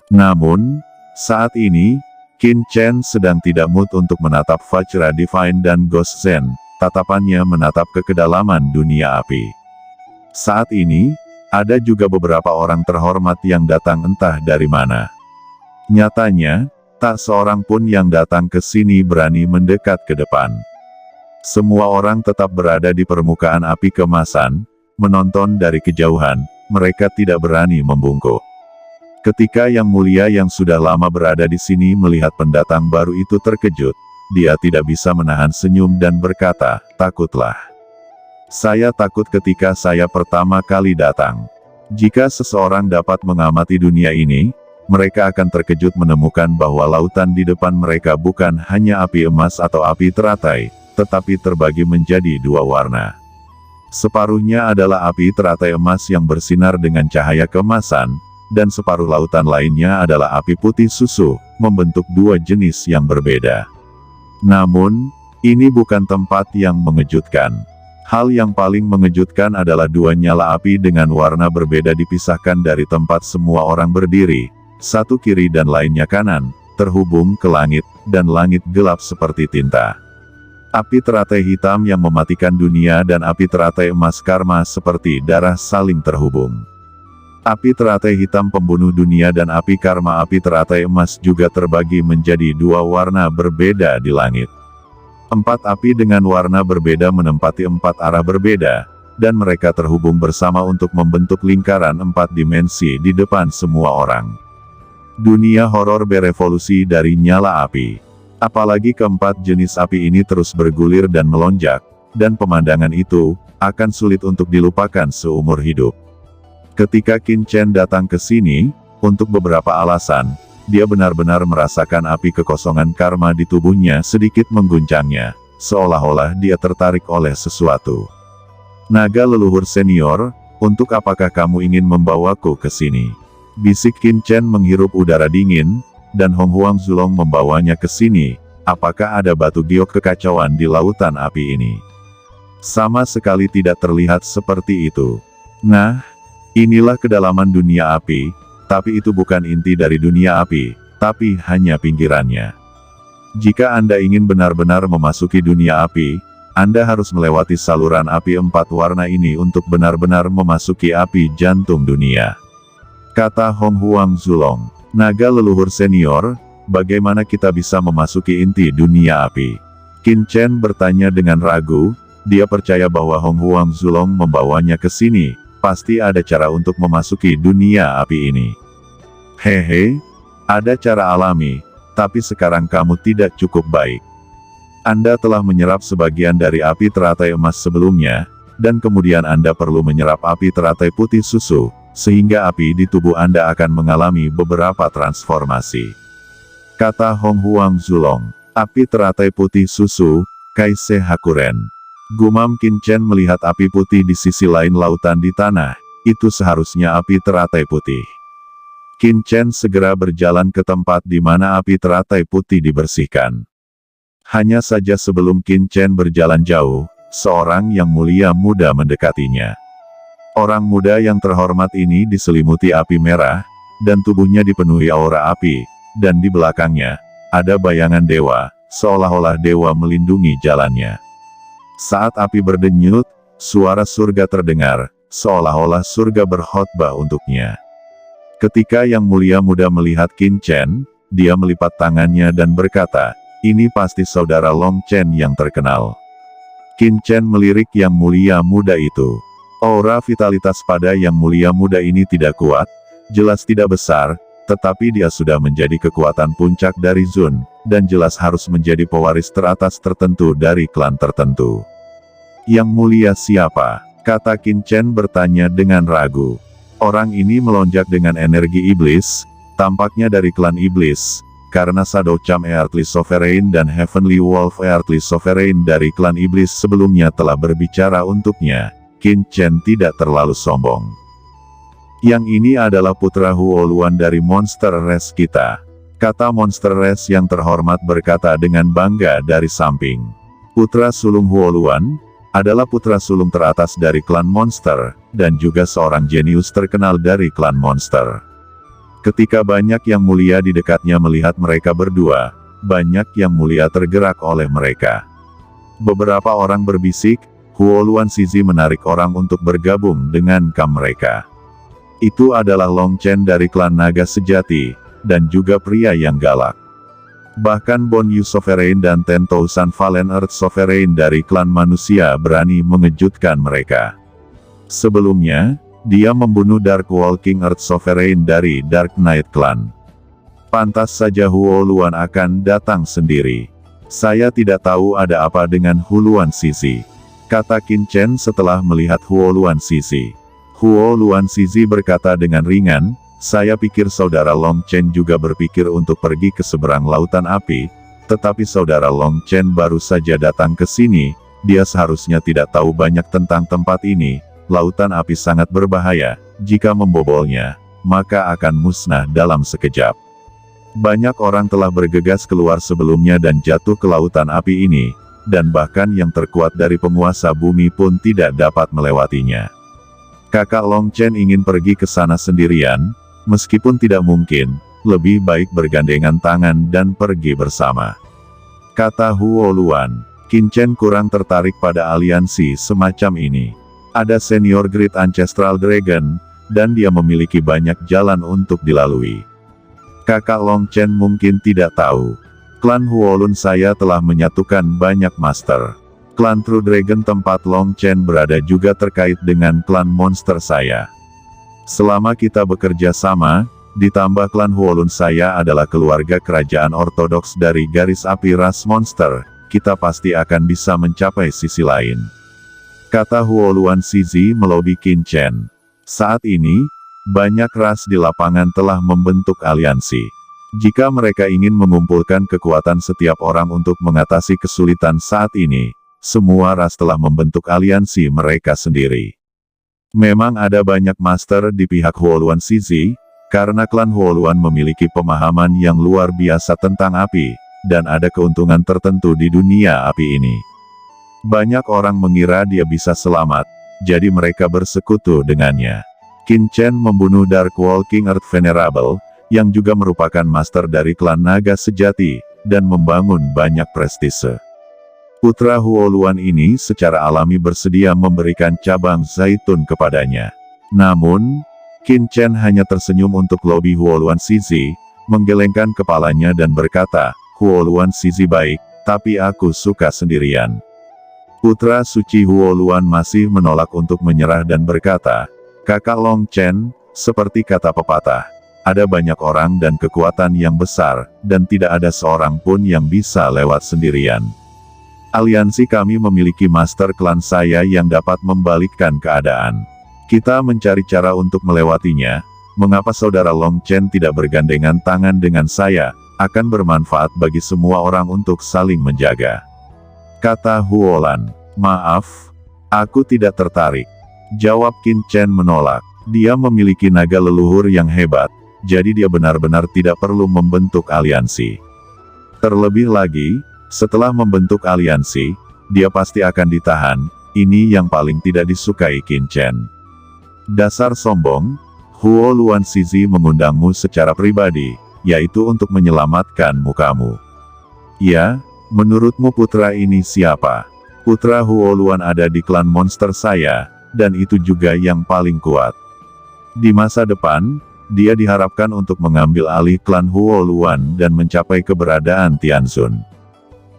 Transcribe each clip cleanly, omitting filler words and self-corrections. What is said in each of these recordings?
Namun, saat ini, Qin Chen sedang tidak mood untuk menatap Vajra Divine dan Ghost Zen, tatapannya menatap ke kedalaman dunia api. Saat ini, ada juga beberapa orang terhormat yang datang entah dari mana. Nyatanya, tak seorang pun yang datang ke sini berani mendekat ke depan. Semua orang tetap berada di permukaan api kemasan, menonton dari kejauhan, mereka tidak berani membungkuk. Ketika Yang Mulia yang sudah lama berada di sini melihat pendatang baru itu terkejut, dia tidak bisa menahan senyum dan berkata, "Takutlah. Saya takut ketika saya pertama kali datang. Jika seseorang dapat mengamati dunia ini, mereka akan terkejut menemukan bahwa lautan di depan mereka bukan hanya api emas atau api teratai, tetapi terbagi menjadi dua warna. Separuhnya adalah api teratai emas yang bersinar dengan cahaya kemasan, dan separuh lautan lainnya adalah api putih susu, membentuk dua jenis yang berbeda. Namun, ini bukan tempat yang mengejutkan. Hal yang paling mengejutkan adalah dua nyala api dengan warna berbeda dipisahkan dari tempat semua orang berdiri, satu kiri dan lainnya kanan, terhubung ke langit, dan langit gelap seperti tinta. Api teratai hitam yang mematikan dunia dan api teratai emas karma seperti darah saling terhubung. Api teratai hitam pembunuh dunia dan api karma api teratai emas juga terbagi menjadi dua warna berbeda di langit. Empat api dengan warna berbeda menempati empat arah berbeda, dan mereka terhubung bersama untuk membentuk lingkaran empat dimensi di depan semua orang. Dunia horor berevolusi dari nyala api. Apalagi keempat jenis api ini terus bergulir dan melonjak, dan pemandangan itu akan sulit untuk dilupakan seumur hidup. Ketika Qin Chen datang ke sini, untuk beberapa alasan, dia benar-benar merasakan api kekosongan karma di tubuhnya sedikit mengguncangnya, seolah-olah dia tertarik oleh sesuatu. "Naga leluhur senior, untuk apakah kamu ingin membawaku ke sini?" Bisik Qin Chen menghirup udara dingin, dan Hong Huang Zulong membawanya ke sini. Apakah ada batu giok kekacauan di lautan api ini? Sama sekali tidak terlihat seperti itu. Nah, inilah kedalaman dunia api, tapi itu bukan inti dari dunia api, tapi hanya pinggirannya. Jika Anda ingin benar-benar memasuki dunia api, Anda harus melewati saluran api empat warna ini untuk benar-benar memasuki api jantung dunia. Kata Hong Huang Zulong. "Naga leluhur senior, bagaimana kita bisa memasuki inti dunia api?" Qin Chen bertanya dengan ragu, dia percaya bahwa Hong Huang Zulong membawanya ke sini, pasti ada cara untuk memasuki dunia api ini. "Hehe, ada cara alami, tapi sekarang kamu tidak cukup baik. Anda telah menyerap sebagian dari api teratai emas sebelumnya, dan kemudian Anda perlu menyerap api teratai putih susu, sehingga api di tubuh Anda akan mengalami beberapa transformasi," kata Hong Huang Zulong. "Api teratai putih susu, Kaise Hakuren." Gumam Qin Chen melihat api putih di sisi lain lautan di tanah, itu seharusnya api teratai putih. Qin Chen segera berjalan ke tempat di mana api teratai putih dibersihkan. Hanya saja sebelum Qin Chen berjalan jauh, seorang yang mulia muda mendekatinya. Orang muda yang terhormat ini diselimuti api merah, dan tubuhnya dipenuhi aura api, dan di belakangnya, ada bayangan dewa, seolah-olah dewa melindungi jalannya. Saat api berdenyut, suara surga terdengar, seolah-olah surga berkhotbah untuknya. Ketika Yang Mulia Muda melihat Qin Chen, dia melipat tangannya dan berkata, "Ini pasti saudara Long Chen yang terkenal." Qin Chen melirik Yang Mulia Muda itu. Aura vitalitas pada Yang Mulia Muda ini tidak kuat, jelas tidak besar, tetapi dia sudah menjadi kekuatan puncak dari Zun, dan jelas harus menjadi pewaris teratas tertentu dari klan tertentu. "Yang Mulia siapa?" kata Qin Chen bertanya dengan ragu. Orang ini melonjak dengan energi iblis, tampaknya dari klan iblis, karena Shadow Cham Earthly Sovereign dan Heavenly Wolf Earthly Sovereign dari klan iblis sebelumnya telah berbicara untuknya. Qin Chen tidak terlalu sombong. "Yang ini adalah putra Huoluan dari Monster Race kita," kata Monster Race yang terhormat berkata dengan bangga dari samping. Putra sulung Huoluan adalah putra sulung teratas dari klan Monster, dan juga seorang jenius terkenal dari klan Monster. Ketika banyak yang mulia di dekatnya melihat mereka berdua, banyak yang mulia tergerak oleh mereka. Beberapa orang berbisik, Huo Luan Zizi menarik orang untuk bergabung dengan kam mereka. Itu adalah Long Chen dari klan Naga Sejati, dan juga pria yang galak. Bahkan Bon Yu Sovereign dan 10,000 Fallen Earth Sovereign dari klan manusia berani mengejutkan mereka. Sebelumnya, dia membunuh Dark Walking Earth Sovereign dari Dark Knight Clan. Pantas saja Huo Luan akan datang sendiri. Saya tidak tahu ada apa dengan Huo Luan Zizi, kata Qin Chen setelah melihat Huo Luan Zizi. Huo Luan Zizi berkata dengan ringan, saya pikir saudara Long Chen juga berpikir untuk pergi ke seberang lautan api, tetapi saudara Long Chen baru saja datang ke sini, dia seharusnya tidak tahu banyak tentang tempat ini. Lautan api sangat berbahaya, jika membobolnya, maka akan musnah dalam sekejap. Banyak orang telah bergegas keluar sebelumnya dan jatuh ke lautan api ini, dan bahkan yang terkuat dari penguasa bumi pun tidak dapat melewatinya. Kakak Long Chen ingin pergi ke sana sendirian, meskipun tidak mungkin, lebih baik bergandengan tangan dan pergi bersama. Kata Huo Luan, Qin Chen kurang tertarik pada aliansi semacam ini. Ada senior Great Ancestral Dragon, dan dia memiliki banyak jalan untuk dilalui. Kakak Long Chen mungkin tidak tahu. Klan Huolun saya telah menyatukan banyak master. Klan True Dragon tempat Long Chen berada juga terkait dengan klan monster saya. Selama kita bekerja sama, ditambah klan Huolun saya adalah keluarga kerajaan ortodoks dari garis api ras monster, kita pasti akan bisa mencapai sisi lain. Kata Huo Luan Zizi melobi Qin Chen. Saat ini, banyak ras di lapangan telah membentuk aliansi. Jika mereka ingin mengumpulkan kekuatan setiap orang untuk mengatasi kesulitan saat ini, semua ras telah membentuk aliansi mereka sendiri. Memang ada banyak master di pihak Huo Luan Zizi, karena klan Huo Luan memiliki pemahaman yang luar biasa tentang api, dan ada keuntungan tertentu di dunia api ini. Banyak orang mengira dia bisa selamat, jadi mereka bersekutu dengannya. Qin Chen membunuh Dark Walking Earth Venerable, yang juga merupakan master dari klan Naga Sejati, dan membangun banyak prestise. Putra Huo Luan ini secara alami bersedia memberikan cabang zaitun kepadanya. Namun, Qin Chen hanya tersenyum untuk lobi Huo Luan Zizi, menggelengkan kepalanya dan berkata, Huo Luan Zizi baik, tapi aku suka sendirian. Putra suci Huo Luan masih menolak untuk menyerah dan berkata, Kakak Long Chen, seperti kata pepatah, ada banyak orang dan kekuatan yang besar, dan tidak ada seorang pun yang bisa lewat sendirian. Aliansi kami memiliki master klan saya yang dapat membalikkan keadaan. Kita mencari cara untuk melewatinya, mengapa saudara Long Chen tidak bergandengan tangan dengan saya, akan bermanfaat bagi semua orang untuk saling menjaga. Kata Huolan, maaf, aku tidak tertarik. Jawab Qin Chen menolak. Dia memiliki naga leluhur yang hebat, jadi dia benar-benar tidak perlu membentuk aliansi. Terlebih lagi, setelah membentuk aliansi, dia pasti akan ditahan, ini yang paling tidak disukai Qin Chen. Dasar sombong, Huo Luan Zizi mengundangmu secara pribadi, yaitu untuk menyelamatkan mukamu. Ya, menurutmu putra ini siapa? Putra Huo Luan ada di klan monster saya, dan itu juga yang paling kuat. Di masa depan, dia diharapkan untuk mengambil alih klan Huo Luan dan mencapai keberadaan Tianzun.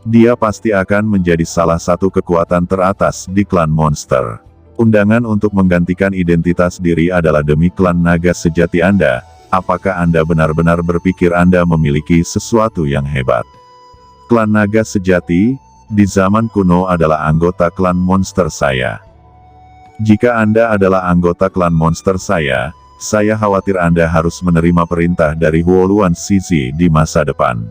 Dia pasti akan menjadi salah satu kekuatan teratas di klan monster. Undangan untuk menggantikan identitas diri adalah demi klan naga sejati Anda. Apakah Anda benar-benar berpikir Anda memiliki sesuatu yang hebat? Klan naga sejati, di zaman kuno adalah anggota klan monster saya. Jika Anda adalah anggota klan monster saya khawatir Anda harus menerima perintah dari Huo Luan Zizi di masa depan.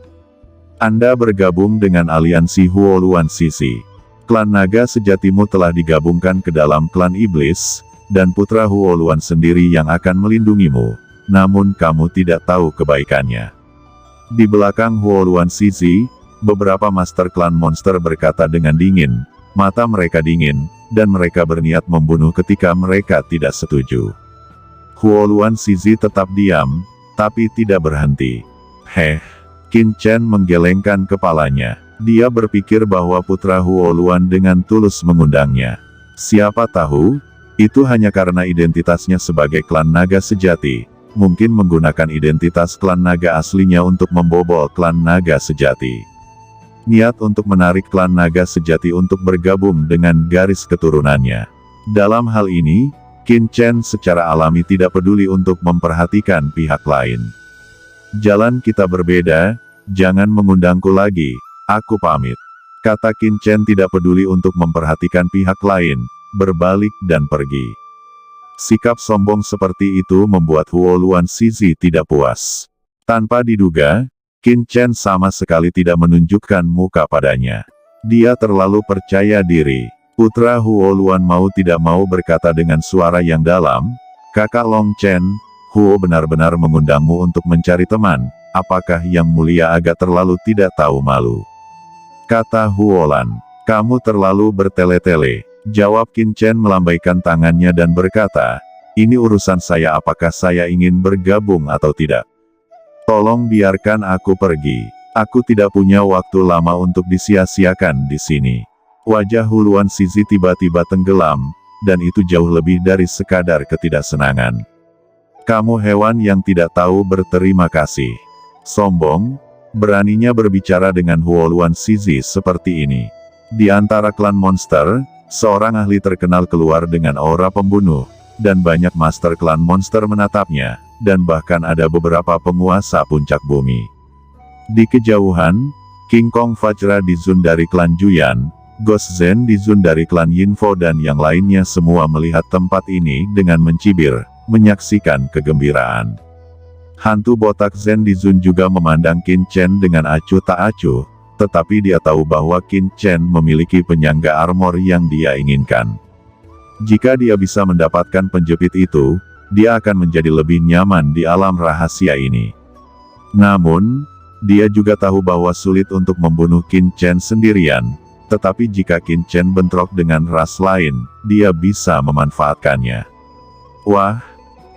Anda bergabung dengan aliansi Huo Luan Zizi. Klan naga sejatimu telah digabungkan ke dalam klan iblis, dan putra Huo Luan sendiri yang akan melindungimu, namun kamu tidak tahu kebaikannya. Di belakang Huo Luan Zizi, beberapa master klan monster berkata dengan dingin, mata mereka dingin, dan mereka berniat membunuh ketika mereka tidak setuju. Huo Luan Zizi tetap diam, tapi tidak berhenti. Qin Chen menggelengkan kepalanya. Dia berpikir bahwa putra Huo Luan dengan tulus mengundangnya. Siapa tahu, itu hanya karena identitasnya sebagai klan naga sejati, mungkin menggunakan identitas klan naga aslinya untuk membobol klan naga sejati. Niat untuk menarik klan naga sejati untuk bergabung dengan garis keturunannya. Dalam hal ini, Qin Chen secara alami tidak peduli untuk memperhatikan pihak lain. Jalan kita berbeda, jangan mengundangku lagi, aku pamit. Kata Qin Chen tidak peduli untuk memperhatikan pihak lain, berbalik dan pergi. Sikap sombong seperti itu membuat Huo Luan Shizi tidak puas. Tanpa diduga, Qin Chen sama sekali tidak menunjukkan muka padanya. Dia terlalu percaya diri. Putra Huo Luan mau tidak mau berkata dengan suara yang dalam, "Kakak Long Chen, Huo benar-benar mengundangmu untuk mencari teman, apakah yang mulia agak terlalu tidak tahu malu?" Kata Huo Lan, "Kamu terlalu bertele-tele." Jawab Qin Chen melambaikan tangannya dan berkata, "Ini urusan saya, apakah saya ingin bergabung atau tidak. Tolong biarkan aku pergi. Aku tidak punya waktu lama untuk disia-siakan di sini." Wajah Huo Luan Shizi tiba-tiba tenggelam, dan itu jauh lebih dari sekadar ketidaksenangan. "Kamu hewan yang tidak tahu berterima kasih. Sombong, beraninya berbicara dengan Huo Luan Shizi seperti ini." Di antara klan monster, seorang ahli terkenal keluar dengan aura pembunuh, dan banyak master klan monster menatapnya, dan bahkan ada beberapa penguasa puncak bumi. Di kejauhan, King Kong Vajra di Zun dari klan Juyan, Ghost Zhen di Zun dari klan Yinfo dan yang lainnya semua melihat tempat ini dengan mencibir, menyaksikan kegembiraan. Hantu botak Zhen di Zun juga memandang Qin Chen dengan acuh tak acuh, tetapi dia tahu bahwa Qin Chen memiliki penyangga armor yang dia inginkan. Jika dia bisa mendapatkan penjepit itu, dia akan menjadi lebih nyaman di alam rahasia ini. Namun, dia juga tahu bahwa sulit untuk membunuh Qin Chen sendirian, tetapi jika Qin Chen bentrok dengan ras lain, dia bisa memanfaatkannya. "Wah,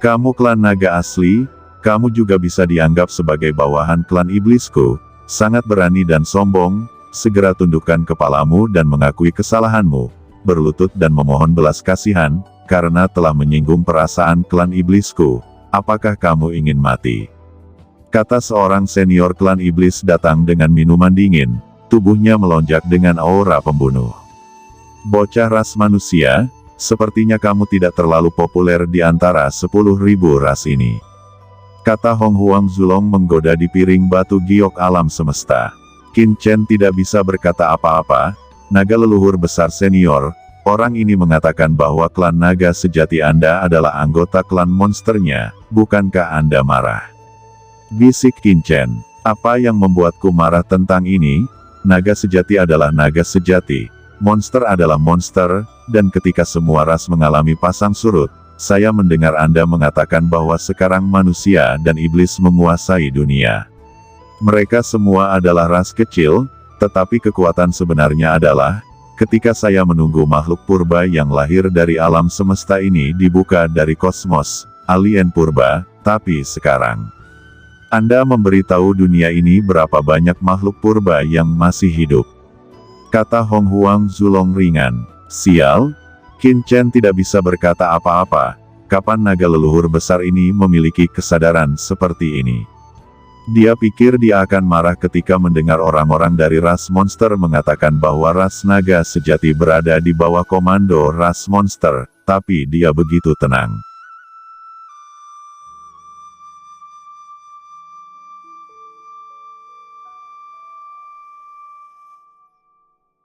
kamu klan naga asli, kamu juga bisa dianggap sebagai bawahan klan iblisku, sangat berani dan sombong, segera tundukkan kepalamu dan mengakui kesalahanmu, berlutut dan memohon belas kasihan, karena telah menyinggung perasaan klan iblisku, apakah kamu ingin mati?" Kata seorang senior klan iblis datang dengan minuman dingin, tubuhnya melonjak dengan aura pembunuh. "Bocah ras manusia, sepertinya kamu tidak terlalu populer di antara 10.000 ras ini," kata Hong Huang Zulong menggoda di piring batu giok alam semesta. Qin Chen tidak bisa berkata apa-apa. Naga leluhur besar senior, orang ini mengatakan bahwa klan naga sejati Anda adalah anggota klan monsternya, bukankah Anda marah? Bisik Qin Chen, "Apa yang membuatku marah tentang ini? Naga sejati adalah naga sejati, monster adalah monster, dan ketika semua ras mengalami pasang surut, saya mendengar Anda mengatakan bahwa sekarang manusia dan iblis menguasai dunia. Mereka semua adalah ras kecil, tetapi kekuatan sebenarnya adalah, ketika saya menunggu makhluk purba yang lahir dari alam semesta ini dibuka dari kosmos, alien purba, tapi sekarang Anda memberitahu dunia ini berapa banyak makhluk purba yang masih hidup," kata Hong Huang Zulong ringan. Sial, Qin Chen tidak bisa berkata apa-apa. Kapan naga leluhur besar ini memiliki kesadaran seperti ini? Dia pikir dia akan marah ketika mendengar orang-orang dari ras monster mengatakan bahwa ras naga sejati berada di bawah komando ras monster, tapi dia begitu tenang.